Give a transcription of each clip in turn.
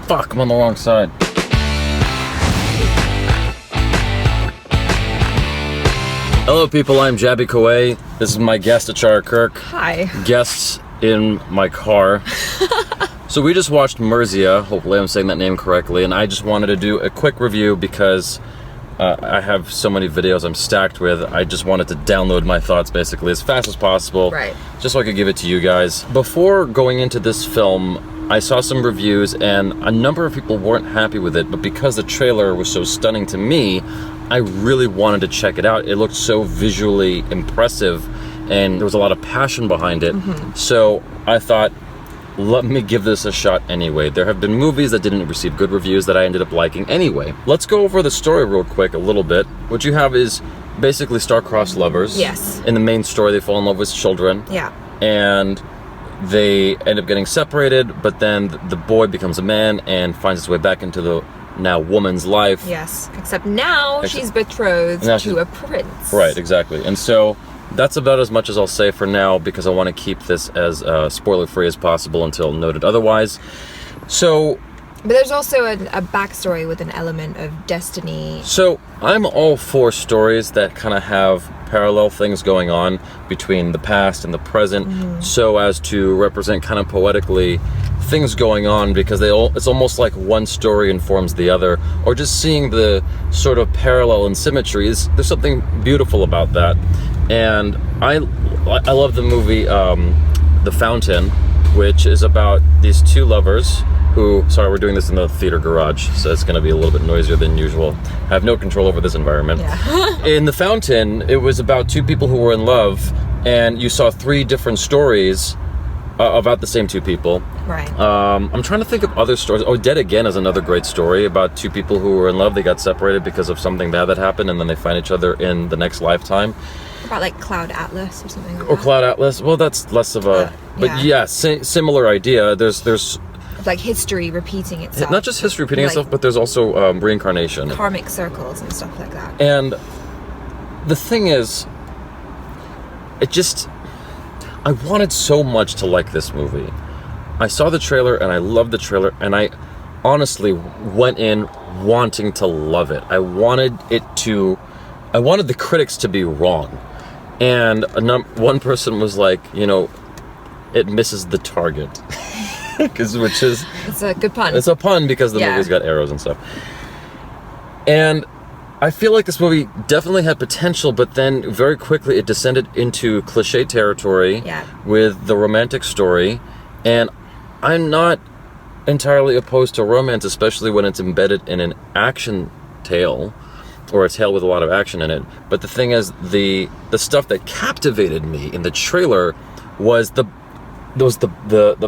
Fuck, I'm on the wrong side. Hello people, I'm Jaby Koay. This is my guest, Achara Kirk. Hi. Guests in my car. So we just watched MIRZYA, hopefully I'm saying that name correctly, and I just wanted to do a quick review because I have so many videos I'm stacked with. I just wanted to download my thoughts basically as fast as possible. Right. Just so I could give it to you guys. Before going into this film, I saw some reviews and a number of people weren't happy with it, but because the trailer was so stunning to me, I really wanted to check it out. It looked so visually impressive and there was a lot of passion behind it. So I thought, let me give this a shot anyway. There have been movies that didn't receive good reviews that I ended up liking anyway. Let's go over the story real quick a little bit. What you have is basically star-crossed lovers. Yes. In the main story, they fall in love with children. Yeah. And they end up getting separated, but then the boy becomes a man and finds his way back into the now woman's life. Yes. Except now she's betrothed to a prince. Right, exactly. And so that's about as much as I'll say for now because I want to keep this as spoiler-free as possible until noted otherwise. So... But there's also a backstory with an element of destiny. So I'm all for stories that kind of have parallel things going on between the past and the present so as to represent kind of poetically things going on because it's almost like one story informs the other, or just seeing the sort of parallel and symmetry there's something beautiful about that. And I love the movie The Fountain, which is about these two lovers who, sorry, we're doing this in the theater garage, so it's going to be a little bit noisier than usual. I have no control over this environment. Yeah. In The Fountain, it was about two people who were in love, and you saw three different stories about the same two people. Right. I'm trying to think of other stories. Oh, Dead Again is another great story about two people who were in love. They got separated because of something bad that happened, and then they find each other in the next lifetime. About like Cloud Atlas or something like or that. Cloud Atlas. Well, that's less of a... But yeah, similar idea. There's like history repeating itself. not just history repeating itself, but there's also reincarnation. Karmic circles and stuff like that. And the thing is, I wanted so much to like this movie. I saw the trailer and I loved the trailer, and I honestly went in wanting to love it. I wanted the critics to be wrong. And one person was like, it misses the target. It's a good pun. It's a pun because the movie's got arrows and stuff. And I feel like this movie definitely had potential, but then very quickly it descended into cliche territory with the romantic story. And I'm not entirely opposed to romance, especially when it's embedded in an action tale, or a tale with a lot of action in it. But the thing is, the stuff that captivated me in the trailer was the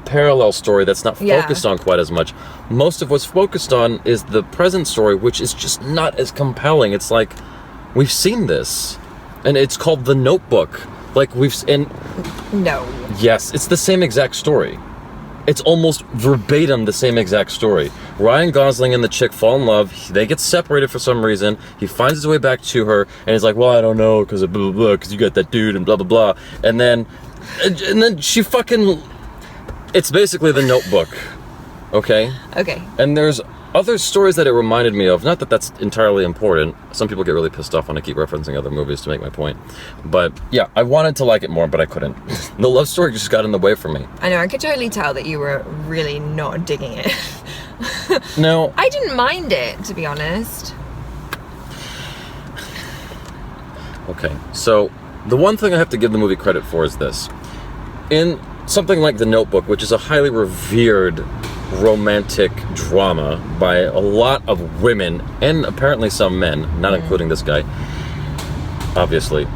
parallel story that's not focused on quite as much. Most of what's focused on is the present story, which is just not as compelling. It's like, we've seen this, and it's called The Notebook. No. Yes, it's the same exact story. It's almost verbatim the same exact story. Ryan Gosling and the chick fall in love. They get separated for some reason. He finds his way back to her, and he's like, well, I don't know, because of blah, blah, blah, because you got that dude, and blah, blah, blah. And then she fucking... It's basically The Notebook. Okay? Okay. And there's other stories that it reminded me of. Not that that's entirely important. Some people get really pissed off when I keep referencing other movies to make my point. But yeah, I wanted to like it more, but I couldn't. The love story just got in the way for me. I know, I could totally tell that you were really not digging it. No. I didn't mind it, to be honest. Okay, so the one thing I have to give the movie credit for is this. In something like The Notebook, which is a highly revered romantic drama by a lot of women and apparently some men, not including this guy, obviously.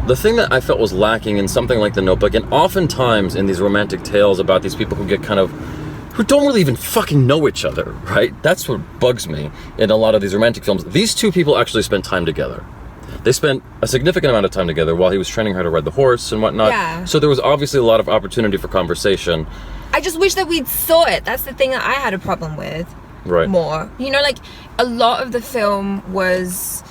The thing that I felt was lacking in something like The Notebook, and oftentimes in these romantic tales about these people who get who don't really even fucking know each other, right? That's what bugs me in a lot of these romantic films. These two people actually spent time together. They spent a significant amount of time together while he was training her to ride the horse and whatnot. Yeah. So there was obviously a lot of opportunity for conversation. I just wish that we'd saw it. That's the thing that I had a problem with. Right. More. Like, a lot of the film was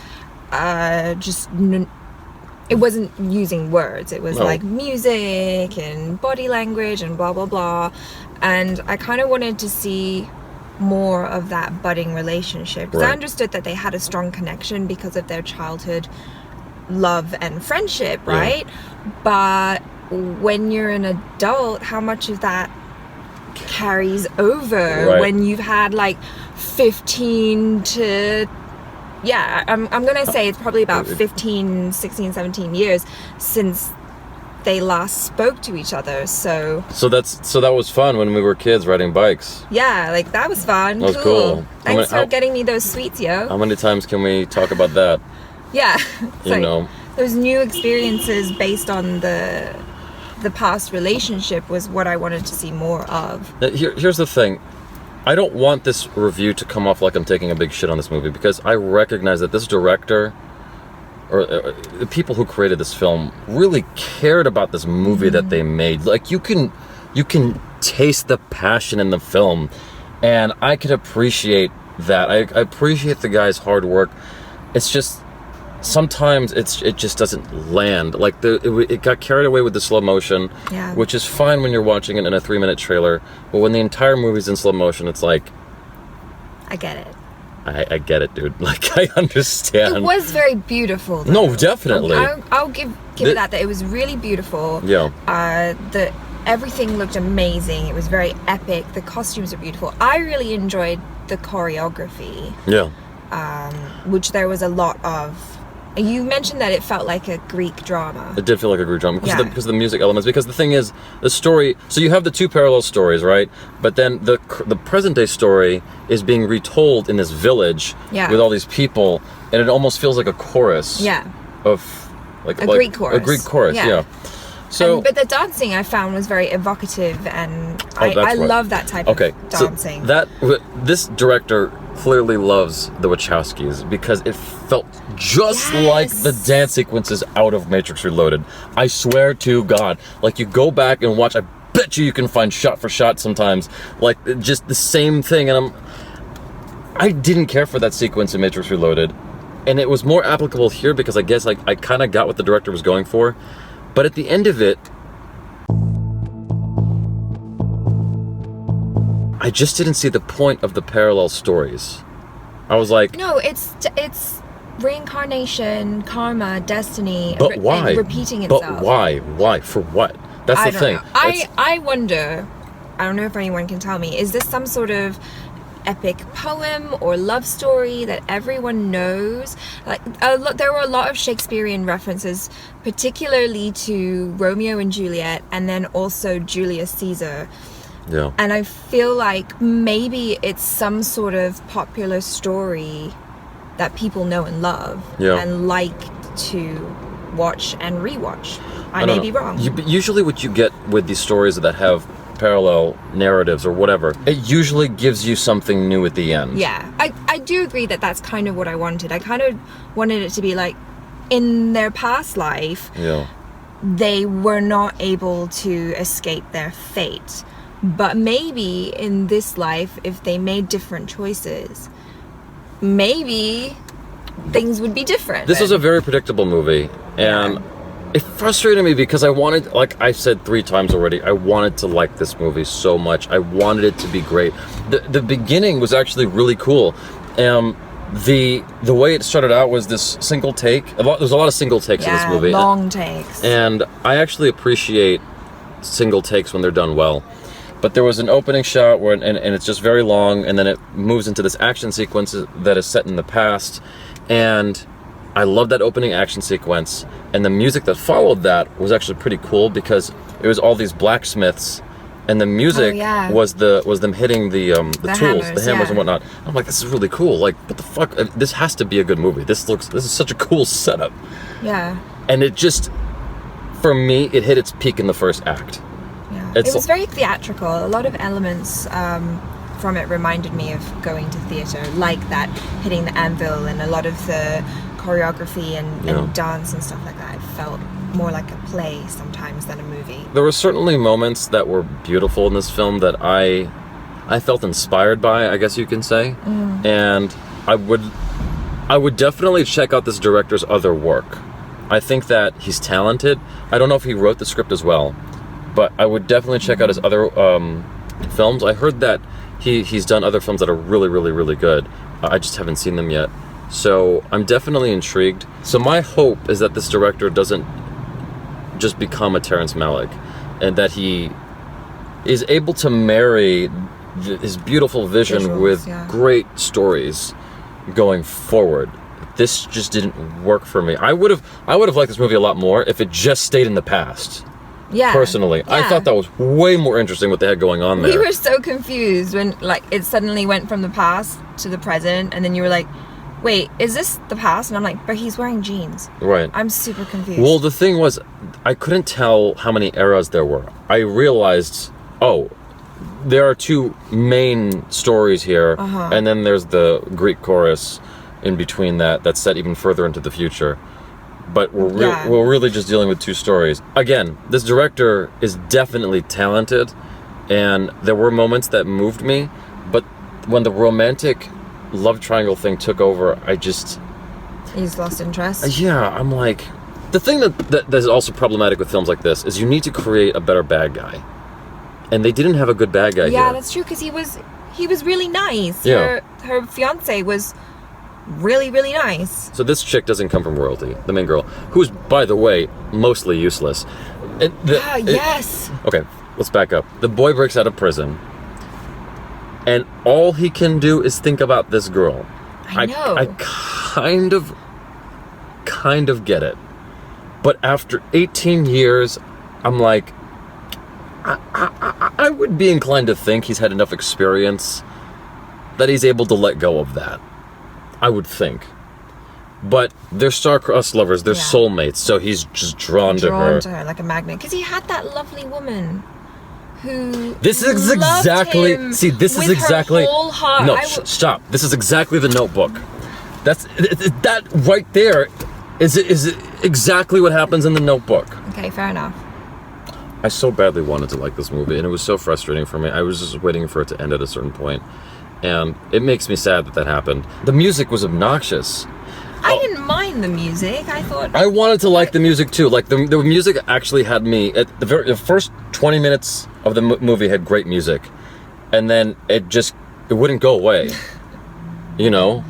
it wasn't using words. It was like music and body language and blah, blah, blah. And I kind of wanted to see more of that budding relationship, because I understood that they had a strong connection because of their childhood love and friendship, right? But when you're an adult, how much of that carries over when you've had like 15 to I'm gonna say it's probably about 15, 16, 17 years since they last spoke to each other. So that was fun when we were kids riding bikes. Yeah, like that was fun. That was cool. Thanks for getting me those sweets, yo. How many times can we talk about that? Yeah. You know, those new experiences based on the past relationship was what I wanted to see more of. Here's the thing. I don't want this review to come off like I'm taking a big shit on this movie, because I recognize that this director or the people who created this film really cared about this movie that they made. Like you can taste the passion in the film, and I could appreciate that. I appreciate the guy's hard work. It's just sometimes it just doesn't land. Like it got carried away with the slow motion, which is fine when you're watching it in a 3-minute trailer, but when the entire movie's in slow motion, it's like, I get it. I get it, dude. Like, I understand. It was very beautiful, though. No, definitely. I'll give it that it was really beautiful. Yeah. Everything looked amazing. It was very epic. The costumes are beautiful. I really enjoyed the choreography. Yeah. Which there was a lot of. You mentioned that it felt like a Greek drama. It did feel like a Greek drama because of the music elements. Because the thing is, the story. So you have the two parallel stories, right? But then the present day story is being retold in this village with all these people, and it almost feels like a chorus. Yeah. Of like a Greek chorus. A Greek chorus. Yeah. So, but the dancing I found was very evocative, and I love that type of dancing. So this director clearly loves the Wachowskis, because it felt just like the dance sequences out of Matrix Reloaded. I swear to God, like you go back and watch, I bet you can find shot for shot sometimes, like just the same thing. And I didn't care for that sequence in Matrix Reloaded, and it was more applicable here because I guess I kind of got what the director was going for. But at the end of it, I just didn't see the point of the parallel stories. I was like, no, it's reincarnation, karma, destiny, but why? Repeating itself. But why? Why? For what? That's the thing. I wonder, I don't know if anyone can tell me, is this some sort of epic poem or love story that everyone knows? Like there were a lot of Shakespearean references, particularly to Romeo and Juliet, and then also Julius Caesar. Yeah. And I feel like maybe it's some sort of popular story that people know and love and like to watch and rewatch. I may be wrong. Usually what you get with these stories that have parallel narratives or whatever, it usually gives you something new at the end. Yeah. I do agree that that's kind of what I wanted. I kind of wanted it to be like, in their past life, they were not able to escape their fate. But maybe in this life, if they made different choices, maybe things would be different. This was a very predictable movie, and it frustrated me because I wanted, like I said 3 times already, I wanted to like this movie so much. I wanted it to be great. The beginning was actually really cool. The way it started out was this single take. There's a lot of single takes in this movie. Long takes. And I actually appreciate single takes when they're done well. But there was an opening shot where, and it's just very long, and then it moves into this action sequence that is set in the past. And I love that opening action sequence. And the music that followed that was actually pretty cool because it was all these blacksmiths, and the music was them hitting the tools, the hammers and whatnot. I'm like, this is really cool. Like, what the fuck? This has to be a good movie. This is such a cool setup. Yeah. And it just, for me, it hit its peak in the first act. Yeah. It was very theatrical. A lot of elements from it reminded me of going to theater, like that hitting the anvil, and a lot of the choreography and dance and stuff like that. It felt more like a play sometimes than a movie. There were certainly moments that were beautiful in this film that I felt inspired by, I guess you can say. And I would definitely check out this director's other work. I think that he's talented. I don't know if he wrote the script as well, but I would definitely check out his other films. I heard that he's done other films that are really, really, really good. I just haven't seen them yet. So I'm definitely intrigued. So my hope is that this director doesn't just become a Terrence Malick, and that he is able to marry his beautiful vision Visuals, with great stories going forward. This just didn't work for me. I would have liked this movie a lot more if it just stayed in the past. Yeah. Personally, I thought that was way more interesting what they had going on there. We were so confused when like it suddenly went from the past to the present, and then you were like, wait, is this the past? And I'm like, but he's wearing jeans. Right. I'm super confused. Well, the thing was, I couldn't tell how many eras there were. I realized, there are two main stories here, and then there's the Greek chorus in between that's set even further into the future. But we're really just dealing with two stories. Again, this director is definitely talented, and there were moments that moved me, but when the romantic love triangle thing took over, he's lost interest. Yeah, I'm like, the thing that is also problematic with films like this is you need to create a better bad guy, and they didn't have a good bad guy here. Yeah, that's true, because he was really nice. Yeah. Her fiance was really, really nice. So this chick doesn't come from royalty, the main girl, who's, by the way, mostly useless. Yes. Okay, let's back up. The boy breaks out of prison, and all he can do is think about this girl. I know. I kind of get it. But after 18 years, I'm like, I would be inclined to think he's had enough experience that he's able to let go of that. I would think. But they're star-crossed lovers, they're soulmates, so he's just drawn to her like a magnet. Because he had that lovely woman who This is exactly... him See, this with is exactly... her whole heart. No, stop. This is exactly the Notebook. That right there is exactly what happens in the Notebook. Okay, fair enough. I so badly wanted to like this movie, and it was so frustrating for me. I was just waiting for it to end at a certain point. And it makes me sad that happened. The music was obnoxious. I didn't mind the music. I thought... I wanted to like the music too. Like, the music actually had me... At the first 20 minutes of the movie had great music. And then it wouldn't go away. You know?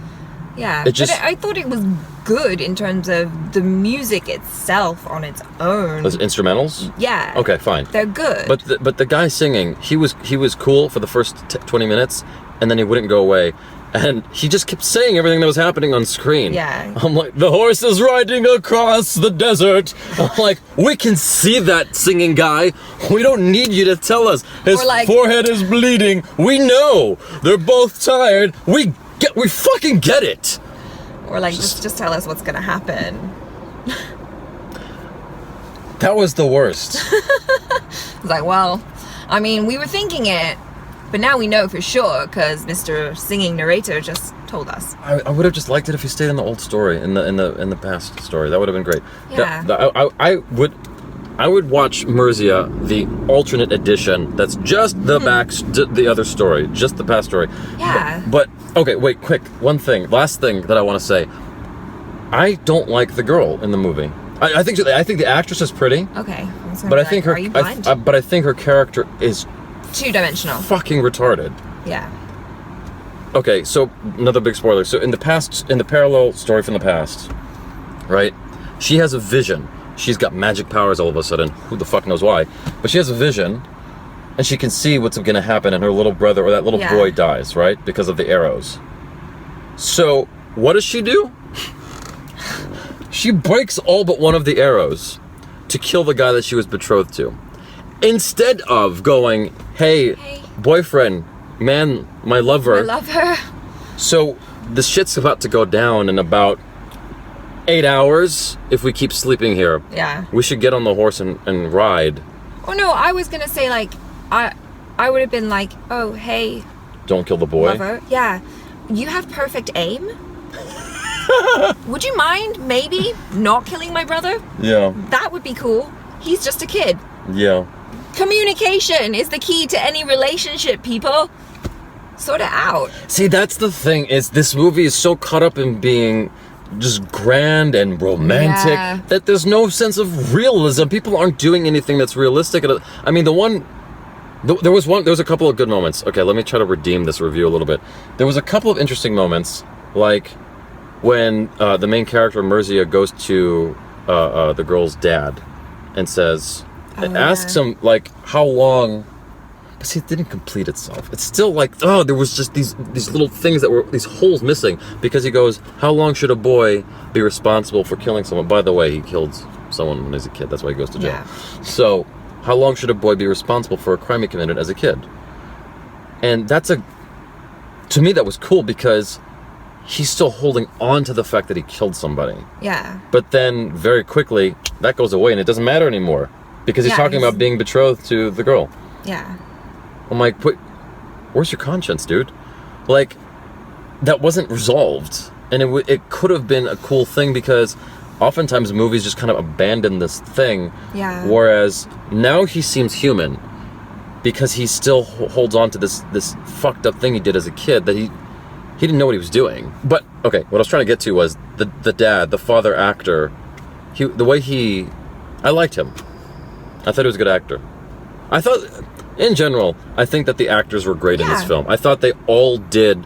Yeah. But I thought it was good in terms of the music itself on its own. Those instrumentals? Yeah. Okay, fine. They're good. But the guy singing, he was cool for the first 20 minutes, and then he wouldn't go away. And he just kept saying everything that was happening on screen. Yeah. I'm like, the horse is riding across the desert. I'm like, we can see that singing guy. We don't need you to tell us. His forehead is bleeding. We know. They're both tired. We fucking get it. Or like, just tell us what's gonna happen. That was the worst. It's like, well, I mean, we were thinking it, but now we know for sure because Mr. Singing Narrator just told us. I would have just liked it if he stayed in the old story, in the past story. That would have been great. Yeah. I would watch MIRZYA, the alternate edition. That's just the other story, just the past story. Yeah. But okay, wait, quick. Last thing that I want to say. I don't like the girl in the movie. I think the actress is pretty. Okay. But I think her character is two-dimensional. Fucking retarded. Yeah. Okay, so another big spoiler. So in the parallel story from the past, right? She has a vision. She's got magic powers all of a sudden. Who the fuck knows why? But she has a vision, and she can see what's going to happen, and her little brother or that little boy dies, right? Because of the arrows. So what does she do? She breaks all but one of the arrows to kill the guy that she was betrothed to. Instead of going, hey, boyfriend, man, my lover. So the shit's about to go down in about 8 hours if we keep sleeping here. Yeah. We should get on the horse and ride. Oh no, I was gonna say like, I would have been like, oh, hey. Don't kill the boy. Lover. Yeah. You have perfect aim? Would you mind, maybe, not killing my brother? Yeah. That would be cool. He's just a kid. Yeah. Communication is the key to any relationship, people. Sort it out. See, that's the thing, is this movie is so caught up in being just grand and romantic that there's no sense of realism. People aren't doing anything that's realistic. I mean, the one There was a couple of good moments. Okay, let me try to redeem this review a little bit. There was a couple of interesting moments, like when the main character MIRZYA goes to the girl's dad and says, asks him like how long. But see, it didn't complete itself. It's still like, oh, there was just these little things that were, these holes missing. Because he goes, how long should a boy be responsible for killing someone? By the way, he killed someone when he was a kid. That's why he goes to jail. Yeah. So, how long should a boy be responsible for a crime he committed as a kid? And to me, that was cool because he's still holding on to the fact that he killed somebody. Yeah. But then, very quickly, that goes away and it doesn't matter anymore. Because he's talking about being betrothed to the girl. Yeah. I'm like, where's your conscience, dude? Like, that wasn't resolved. And it could have been a cool thing because oftentimes movies just kind of abandon this thing. Yeah. Whereas now he seems human because he still holds on to this fucked up thing he did as a kid that he didn't know what he was doing. But, okay, what I was trying to get to was the dad, the father actor, I liked him. I thought he was a good actor. I thought... In general, I think that the actors were great in this film. I thought they all did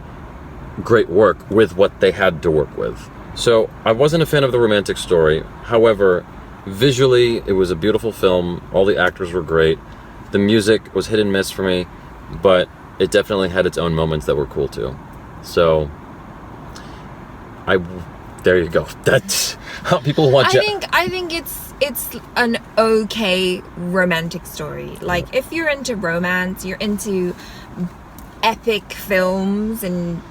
great work with what they had to work with. So, I wasn't a fan of the romantic story. However, visually, it was a beautiful film. All the actors were great. The music was hit and miss for me, but it definitely had its own moments that were cool too. So, there you go. That's how people watch it. I think it's an okay romantic story. Like, if you're into romance, you're into epic films, and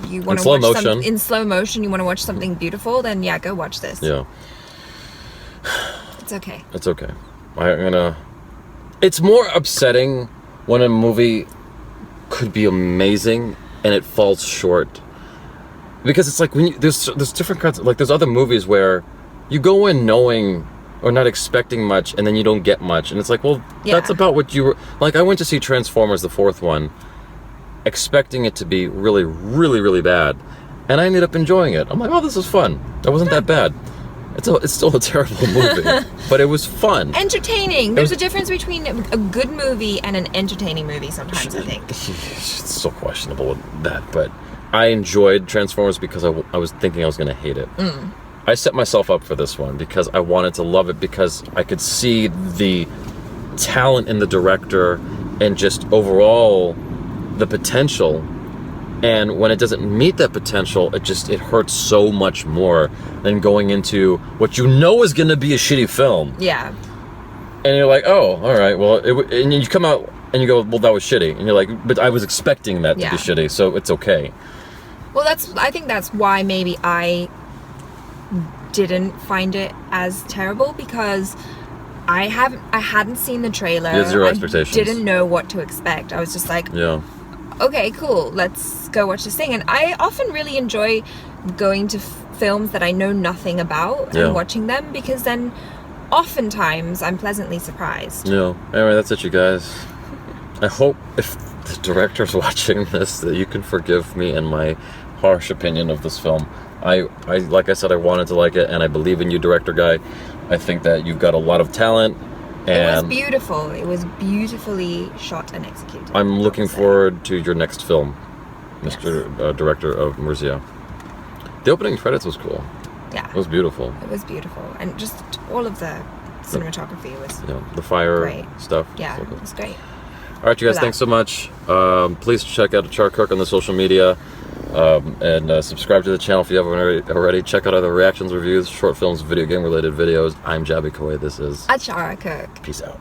you want to watch something in slow motion, you want to watch something beautiful, then yeah, go watch this. Yeah. It's okay. It's okay. It's more upsetting when a movie could be amazing and it falls short. Because it's like there's different kinds of, like, there's other movies where you go in knowing or not expecting much, and then you don't get much. And it's like, well, that's about what you were... Like, I went to see Transformers, the fourth one, expecting it to be really, really, really bad. And I ended up enjoying it. I'm like, oh, this is fun. That wasn't that bad. It's still a terrible movie, but it was fun. Entertaining. There's a difference between a good movie and an entertaining movie sometimes, I think. It's so questionable with that, but I enjoyed Transformers because I was thinking I was going to hate it. I set myself up for this one because I wanted to love it because I could see the talent in the director and just overall the potential. And when it doesn't meet that potential, it hurts so much more than going into what you know is going to be a shitty film. Yeah. And you're like, oh, all right, well, and you come out and you go, well, that was shitty. And you're like, but I was expecting that to be shitty, so it's okay. Well, I think that's why maybe I didn't find it as terrible, because I hadn't seen the trailer. You had zero expectations. I didn't know what to expect. I was just like, okay, cool, let's go watch this thing. And I often really enjoy going to films that I know nothing about and watching them, because then oftentimes I'm pleasantly surprised. Yeah. Anyway, that's it, you guys. I hope if the director's watching this that you can forgive me and my harsh opinion of this film. I like I said, I wanted to like it, and I believe in you, director guy. I think that you've got a lot of talent. And it was beautiful. It was beautifully shot and executed. I'm looking forward to your next film, Mr. Director of MIRZYA. The opening credits was cool. Yeah. It was beautiful. It was beautiful. And just all of the cinematography was the fire stuff. Yeah, it was great. All right, you guys, thanks so much. Please check out Achara Kirk on the social media. And subscribe to the channel if you haven't already. Check out other reactions, reviews, short films, video game related videos. I'm Jaby Koay. This is Achara Kirk. Peace out.